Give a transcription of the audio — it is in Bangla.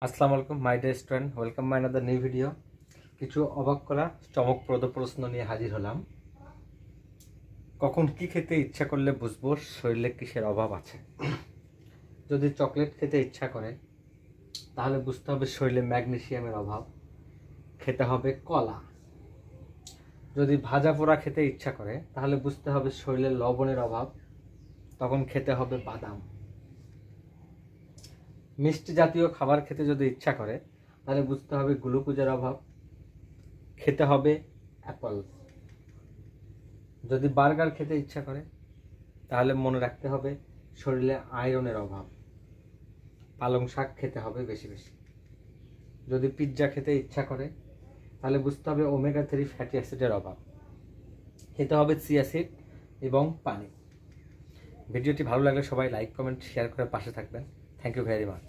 আসসালামু আলাইকুম my dear student, welcome my another new video. কিছু অবাক করা চমকপ্রদ প্রশ্ন নিয়ে হাজির হলাম। কখন কি খেতে ইচ্ছা করলে বুঝবো শরীরে কিসের অভাব আছে? যদি চকলেট খেতে ইচ্ছা করে তাহলে বুঝতে হবে শরীরে ম্যাগনেসিয়ামের অভাব, খেতে হবে কলা। যদি ভাজা পোড়া খেতে ইচ্ছা করে তাহলে বুঝতে হবে শরীরে লবণের অভাব, তখন খেতে হবে বাদাম। মিষ্টি জাতীয় খাবার খেতে যদি ইচ্ছা করে তাহলে বুঝতে হবে গ্লুকোজের অভাব, খেতে হবে অ্যাপল। যদি বার্গার খেতে ইচ্ছা করে তাহলে মনে রাখতে হবে শরীরে আয়রনের অভাব, পালং শাক খেতে হবে বেশি বেশি। যদি পিৎজা খেতে ইচ্ছা করে তাহলে বুঝতে হবে ওমেগা 3 ফ্যাটি অ্যাসিডের অভাব, খেতে হবে চিয়া সিড এবং পানি। ভিডিওটি ভালো লাগলে সবাই লাইক কমেন্ট শেয়ার করে পাশে থাকবেন। Thank you very much.